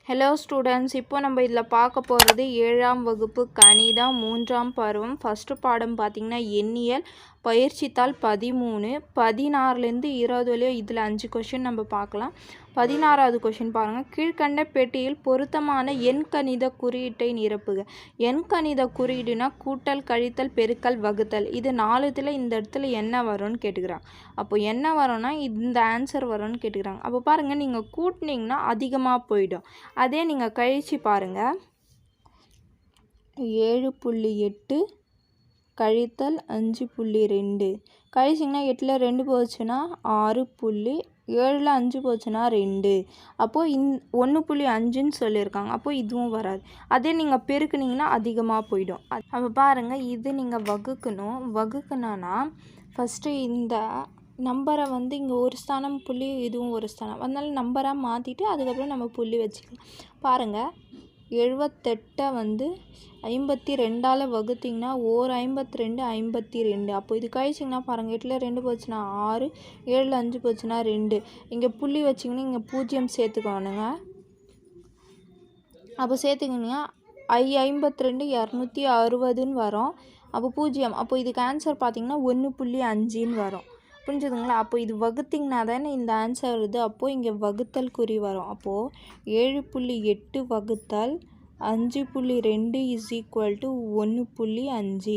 Hello students, இப்போ நம்ம இதில் பார்க்க போகிறது 7ஆம் வகுப்பு கணிதம் 3ஆம் பருவம். ஃபஸ்ட்டு பாடம் பார்த்திங்கன்னா எண்ணியல், பயிற்சித்தாள் 13, 16லேருந்து 20 வரையும் இதில் 5 கொஷின் நம்ம பார்க்கலாம். 16வது கொஷின் பாருங்கள். கீழ்கண்ட பெட்டியில் பொருத்தமான எண்கணித குறியீட்டை நிரப்புக. எண்கணித குறியீடுனா கூட்டல், கழித்தல், பெருக்கல், வகுத்தல். இது 4 இதில் இந்த இடத்துல என்ன வரும்னு கேட்டுக்கிறாங்க. அப்போ என்ன வரும்னா இந்த ஆன்சர் வரும்னு கேட்டுக்கிறாங்க. அப்போ பாருங்கள், நீங்கள் கூட்டினீங்கன்னா அதிகமாக போயிடும். அதே நீங்கள் கழிச்சு பாருங்கள். 7.8 கழித்தல் 5.2 கழிச்சிங்கன்னா 8ல் 2 போச்சுன்னா 6. 7ல் 5 போச்சுன்னா 2. அப்போது 1.5ன்னு சொல்லியிருக்காங்க. அப்போது இதுவும் வராது. அதே நீங்கள் பெருக்குனிங்கன்னா அதிகமாக போயிடும். அப்போ பாருங்கள், இது நீங்கள் வகுக்கணும். வகுக்கணுன்னா ஃபஸ்ட்டு இந்த நம்பரை இங்கே ஒரு ஸ்தானம் புள்ளி, இதுவும் ஒரு ஸ்தானம், அதனால நம்பராக மாற்றிட்டு அதுக்கப்புறம் நம்ம புள்ளி வச்சுக்கலாம். பாருங்கள், 78 52ஆல் வகுத்திங்கன்னா 52 52. அப்போ இது கழிச்சிங்கன்னா பாருங்கள், 8ல் 2 போச்சுன்னா 6, 7ல் 5 போச்சுன்னா 2. இங்கே புள்ளி வச்சிங்கன்னா இங்கே 0 சேர்த்துக்கோணுங்க. அப்போ சேர்த்துக்கிங்கன்னா 52 260ன்னு வரும். அப்போ 0. அப்போ இதுக்கு ஆன்சர் பார்த்திங்கன்னா 1.5ன்னு வரும். புரிஞ்சுதுங்களா? அப்போ இது வகுத்திங்கன்னா தானே இந்த ஆன்சர் வருது. அப்போது இங்கே வகுத்தல் குறி வரும். அப்போது 7.8 வகுத்தல் 5.2 = 1.5.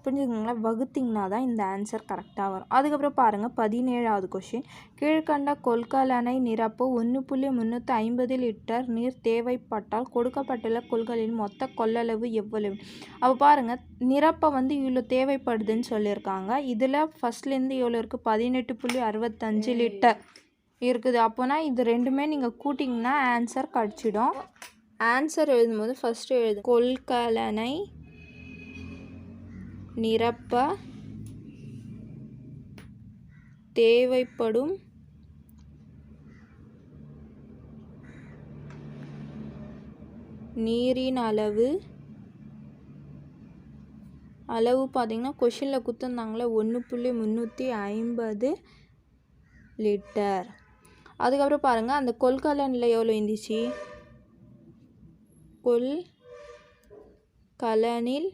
புரிஞ்சுதுங்களா? வகுத்திங்கன்னா தான் இந்த ஆன்சர் கரெக்டாக வரும். அதுக்கப்புறம் பாருங்கள், 17வது கொஷின். கீழ்கண்ட கொள்கலனை நிரப்ப 1.350 லிட்டர் நீர் தேவைப்பட்டால் கொடுக்கப்பட்டுள்ள கொள்கலனின் மொத்த கொள்ளளவு எவ்வளவு? அப்போ பாருங்கள், நிரப்ப இவ்வளோ தேவைப்படுதுன்னு சொல்லியிருக்காங்க. இதில் ஃபஸ்ட்லேருந்து எவ்வளோ இருக்குது? 18.65 லிட்டர் இருக்குது. அப்போனா இது ரெண்டுமே நீங்கள் கூட்டிங்கன்னா ஆன்சர் கிடச்சிடும். ஆன்சர் எழுதும்போது ஃபஸ்ட்டு எழுது. கொள்கலனை நிரப்ப தேவைப்படும் நீரின் அளவு பார்த்திங்கன்னா கொஷினில் கொடுத்துருந்தாங்களே 1.350 லிட்டர். அதுக்கப்புறம் பாருங்கள், அந்த கொள்கலனில் எவ்வளோ இருந்துச்சு? கொள்கலனில்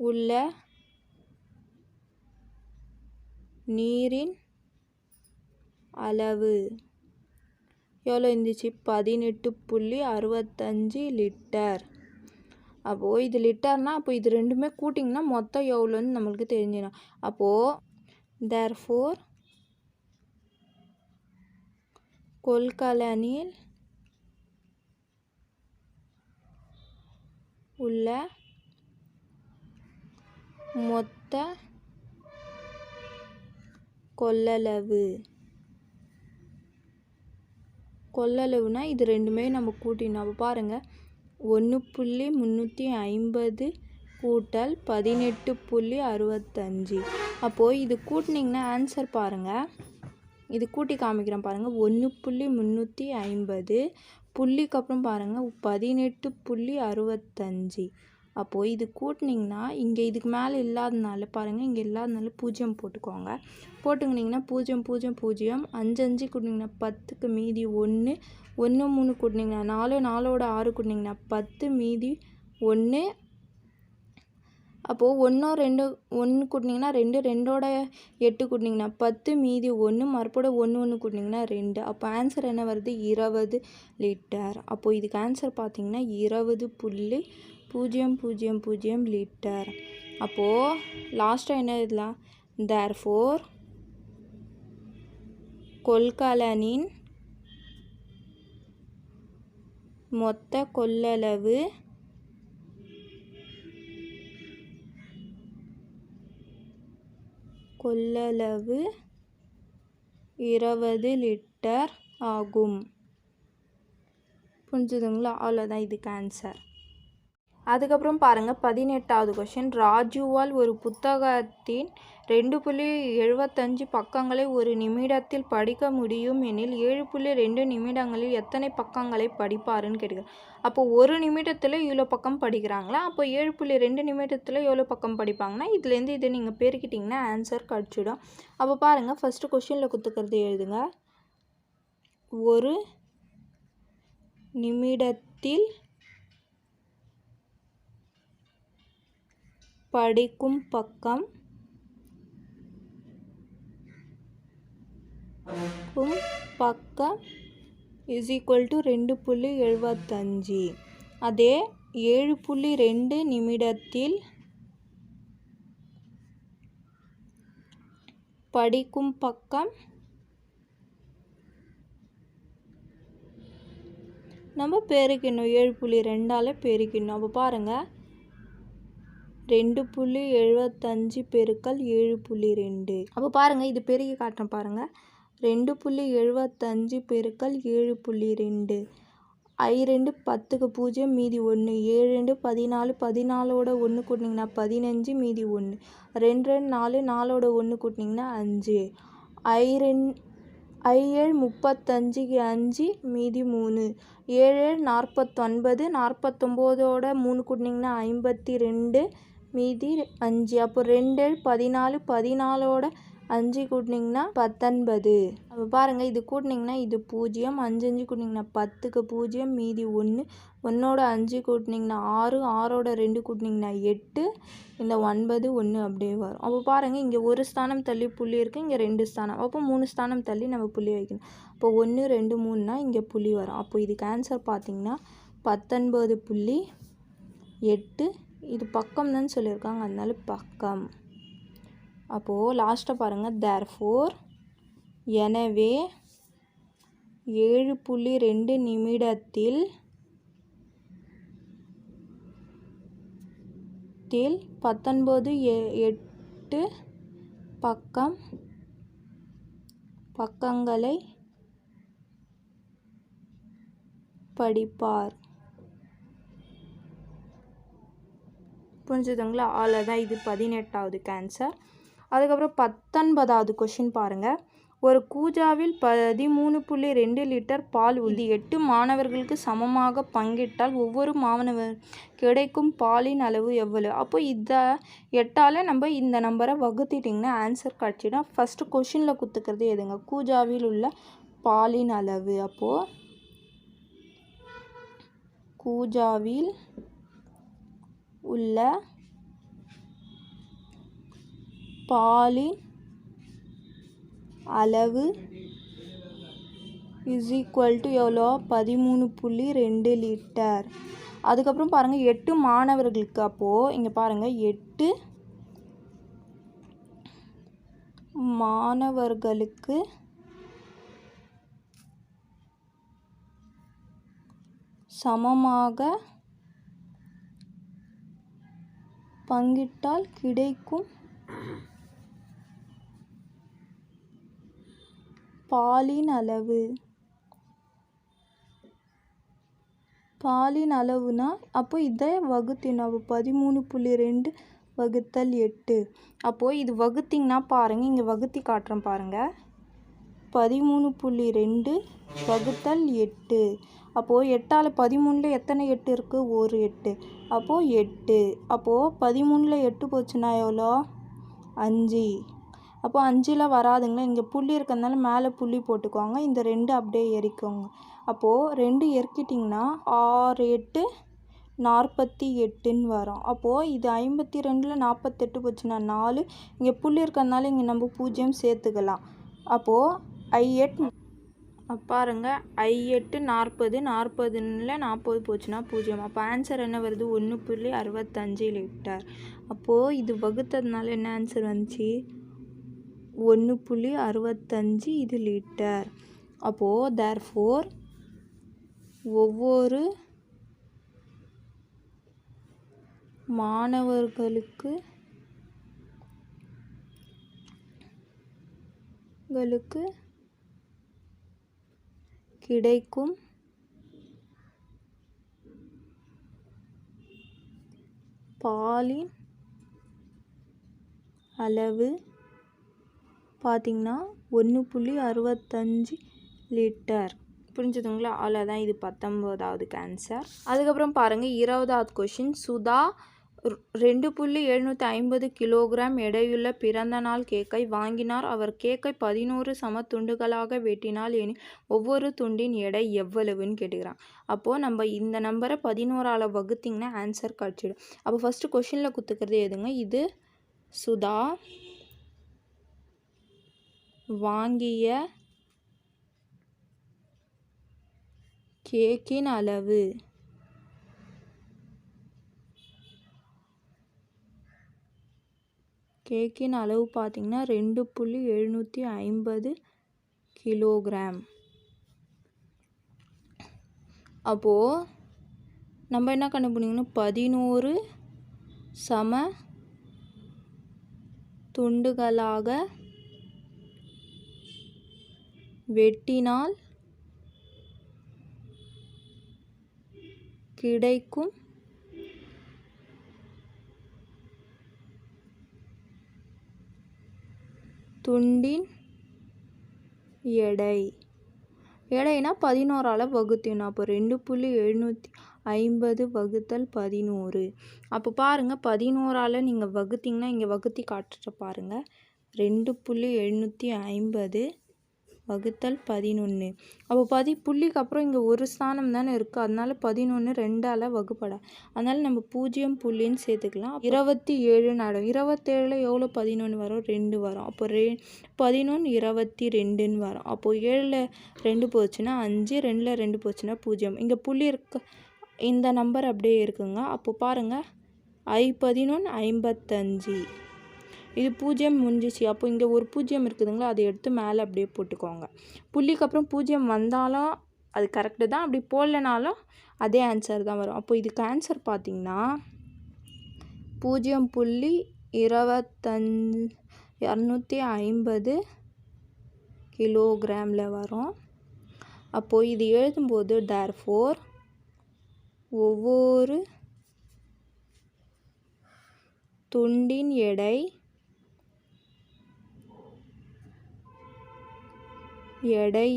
உள்ள நீரின் அளவு எவ்வளோ இருந்துச்சு? 18.65 லிட்டர். அப்போது இது லிட்டர்னால் அப்போ இது ரெண்டுமே கூட்டிங்கன்னா மொத்தம் எவ்வளோன்னு நம்மளுக்கு தெரிஞ்சிடும். அப்போது therefore கொள்கலனில் உள்ள மொத்த கொள்ளளவுனா இது ரெண்டுமே நம்ம கூட்டினோம். அப்போ பாருங்கள், 1.350 கூட்டல் 18.65. அப்போது இது கூட்டினிங்கன்னா ஆன்சர் பாருங்கள், இது கூட்டி காமிக்கிறேன் பாருங்கள். 1.350 புள்ளிக்கு அப்புறம் பாருங்கள் 18.65. அப்போது இது கூட்டினிங்கன்னா இங்கே இதுக்கு மேலே இல்லாதனால பாருங்கள், இங்கே இல்லாதனால 0 போட்டுக்கோங்க. போட்டுக்கிட்டிங்கன்னா 0 0 0 5 5 கூட்டிங்கன்னா 10க்கு மீதி 1 1 3 கூட்டினிங்கன்னா 4 4ஓட 6 கூட்டினிங்கன்னா 10 மீதி 1. அப்போது 1 2 1 கூட்டினிங்கன்னா 2 2ஓட 8 கூட்டினிங்கன்னா 10 மீதி 1 மறுபோட 1 1 கூட்டினிங்கன்னா 2. அப்போ ஆன்சர் என்ன வருது? 20 லிட்டர். அப்போது இதுக்கு ஆன்சர் பார்த்திங்கன்னா 20.000 லிட்டர். அப்போது லாஸ்ட்டாக என்ன எழுதலாம்? therefore கொள்கலனின் மொத்த கொள்ளளவு 20 லிட்டர் ஆகும். புரிஞ்சுதுங்களா? அவ்வளோதான் இதுக்கு ஆன்சர். அதுக்கப்புறம் பாருங்கள், 18வது கொஷின். ராஜுவால் ஒரு புத்தகத்தின் 2.75 பக்கங்களை ஒரு நிமிடத்தில் படிக்க முடியும் எனில் 7.2 நிமிடங்களில் எத்தனை பக்கங்களை படிப்பாருன்னு கேட்குறேன். அப்போ ஒரு நிமிடத்தில் இவ்வளோ பக்கம் படிக்கிறாங்களா? அப்போ 7.2 நிமிடத்தில் எவ்வளோ பக்கம் படிப்பாங்கன்னா இதுலேருந்து இதை நீங்கள் பெருக்கிட்டிங்கன்னா ஆன்சர் கிடச்சிடும். அப்போ பாருங்கள், ஃபஸ்ட்டு கொஷினில் கொடுத்துக்கிறது எழுதுங்க. ஒரு நிமிடத்தில் படிக்கும் பக்கம் is equal to 2.75. அதே 7.2 நிமிடத்தில் படிக்கும் பக்கம் நம்ம பெருக்கணும், 7.2ஆல் பெருக்கணும். அப்போ பாருங்கள் 2.75 பெருக்கல் 7.2. அப்போ பாருங்கள் இது பெருக்கி காட்டுறேன் பாருங்கள். 2.75 பெருக்கல் 7.2. 2 10க்கு 0 மீதி 1. 7 14, 14ஓட 1 கூட்டினீங்கன்னா 15 மீதி 1. 2 4, 4ஓட 1 கூட்டினீங்கன்னா 5. 7 35க்கு 5 மீதி 3. 7 49, 49ஓட 3 கூட்டினீங்கன்னா 52 மீதி 5. அப்போ 2 14, 14ஓட 5 கூட்டினீங்கன்னா 19. அப்போ பாருங்கள் இது கூட்டினீங்கன்னா இது 0, 5 5 கூட்டினீங்கன்னா 10க்கு 0 மீதி 1. 1ஓட 5 கூட்டினீங்கன்னா 6, 6ஓட 2 கூட்டினீங்கன்னா 8. இந்த 9 1 அப்படியே வரும். அப்போ பாருங்கள் இங்கே ஒரு ஸ்தானம் தள்ளி புள்ளி இருக்குது, இங்கே 2 ஸ்தானம். அப்போ 3 ஸ்தானம் தள்ளி நம்ம புள்ளி வைக்கணும். இப்போ 1 2 3னா இங்கே புள்ளி வரும். அப்போ இதுக்கு ஆன்சர் பார்த்திங்கன்னா 19.8. இது பக்கம் தான் சொல்லியிருக்காங்க, அதனால பக்கம். அப்போது லாஸ்ட்டாக பாருங்கள், தேர்ஃபோர் எனவே 7.2 நிமிடத்தில் 19.8 பக்கங்களை படிப்பார். புரிஞ்சுதுங்களா? அவ்வளோதான், இது 18வது ஆன்சர். அதுக்கப்புறம் 19வது கொஷின் பாருங்கள். ஒரு கூஜாவில் 13.2 லிட்டர் பால் உள்ளது. 8 மாணவர்களுக்கு சமமாக பங்கிட்டால் ஒவ்வொரு மாணவர் கிடைக்கும் பாலின் அளவு எவ்வளவு? அப்போ இதை 8ஆல் நம்ம இந்த நம்பரை வகுத்திட்டிங்கன்னா ஆன்சர் கிடச்சிடும். ஃபஸ்ட்டு கொஷினில் கொடுத்துக்கிறது எதுங்க? கூஜாவில் உள்ள பாலின் அளவு. அப்போது கூஜாவில் உள்ள பாலின் அளவு இஸ் ஈக்குவல் டு எவ்வளோ? 13.2 லிட்டர். அதுக்கப்புறம் பாருங்கள் 8 மாணவர்களுக்கு. அப்போது இங்கே பாருங்கள் 8 மாணவர்களுக்கு சமமாக பங்கிட்டால் கிடைக்கும் பாலின் அளவு. பாலின் அளவுனா அப்போ இதை வகுத்தினா 13.2 வகுத்தல் 8. அப்போது இது வகுத்திங்கன்னா பாருங்கள், இங்கே வகுத்தி காட்டுறேன் பாருங்கள். 13.2 வகுத்தல் 8. அப்போது 8ஆல் 13ல் எத்தனை 8 இருக்குது? ஒரு 8. அப்போது 8. அப்போது 13ல் 8 போச்சுன்னா எவ்வளோ? 5. அப்போது 5ல் வராதுங்களா, இங்கே புள்ளி இருக்கிறதுனால மேலே புள்ளி போட்டுக்குவாங்க. இந்த 2 அப்படியே எரிக்கோங்க. அப்போது 2 எரிக்கிட்டிங்கன்னா 6 8 48ன்னு வரும். அப்போது இது 52ல் 48 போச்சுன்னா 4. இங்கே புள்ளி இருக்கிறதுனால இங்கே நம்ம 0 சேர்த்துக்கலாம். அப்போது I8 பாருங்கள், I8 40, 40ல் 40 போச்சுன்னா 0. அப்போ ஆன்சர் என்ன வருது? 1.65 லிட்டர். அப்போது இது வகுத்ததுனால என்ன ஆன்சர் வந்துச்சு? 1.65 இது லிட்டர். அப்போது தேர்ஃபோர் ஒவ்வொரு மாணவர்களுக்கு கிடைக்கும் பாலின் அளவு பார்த்திங்கன்னா 1.65 லிட்டர். புரிஞ்சுதுங்களா? அவ்வளோதான், இது 19வது ஆன்சர். அதுக்கப்புறம் பாருங்கள் 20வது கொஷின். சுதா 2.750 கிலோகிராம் எடையுள்ள பிறந்த நாள் கேக்கை வாங்கினார். அவர் கேக்கை 11 சம துண்டுகளாக வெட்டினால் எனில் ஒவ்வொரு துண்டின் எடை எவ்வளவுன்னு கேட்டுக்கிறான். அப்போது நம்ம இந்த நம்பரை 11ஆல் வகுத்திங்கன்னா ஆன்சர் கிடச்சிடும். அப்போ ஃபஸ்ட்டு கொஷினில் கொடுத்துக்கிறது எதுங்க, இது சுதா வாங்கிய கேக்கின் அளவு. கேக்கின் அளவு பார்த்திங்கன்னா 2.750 கிலோகிராம். அப்போது நம்ம என்ன கண்டுபிடிக்கணும், 11 சம துண்டுகளாக வெட்டினால் கிடைக்கும் துண்டின் எடை. எடைனா 11ஆல் வகுத்திடணும். அப்போ 2.750 வகுத்தல் 11. அப்போ பாருங்கள், 11ஆல் நீங்கள் வகுத்திங்கன்னா இங்கே வகுத்தி காட்டுற பாருங்கள், 2.750 வகுத்தல் 11. அப்போ புள்ளிக்கு அப்புறம் இங்கே ஒரு ஸ்தானம் தானே இருக்குது, அதனால 11 2ஆல் வகுப்படா, அதனால நம்ம 0 புள்ளின்னு சேர்த்துக்கலாம். 27 நடம், 27 எவ்வளோ 11 வரும், 2 வரும். அப்போ 11 22ன்னு வரும். அப்போது 7ல் 2 போச்சுன்னா 5, 2ல் 2 போச்சுன்னா 0. இங்கே புள்ளி இருக்க இந்த நம்பர் அப்படியே இருக்குங்க. அப்போ பாருங்கள், 11 55. இது 0 முடிஞ்சிச்சு. அப்போ இங்கே ஒரு 0 இருக்குதுங்களா, அதை எடுத்து மேலே அப்படியே போட்டுக்கோங்க. புள்ளிக்கு அப்புறம் 0 வந்தாலும் அது கரெக்டு தான், அப்படி போடலனாலும் அதே ஆன்சர் தான் வரும். அப்போ இதுக்கு ஆன்சர் பார்த்திங்கன்னா 0.250 கிலோகிராமில் வரும். அப்போது இது எழுதும்போது therefore ஒவ்வொரு துண்டின் எடை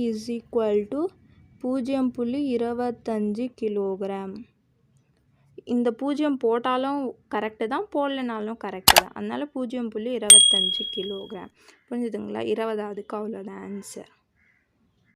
is equal to 0.25 கிலோகிராம். இந்த 0 போட்டாலும் கரெக்டு தான், போடலனாலும் கரெக்டு தான், அதனால் 0.25 கிலோகிராம். புரிஞ்சுதுங்களா? 20ஆவதுக்கு அவ்வளோதான் ஆன்சர்.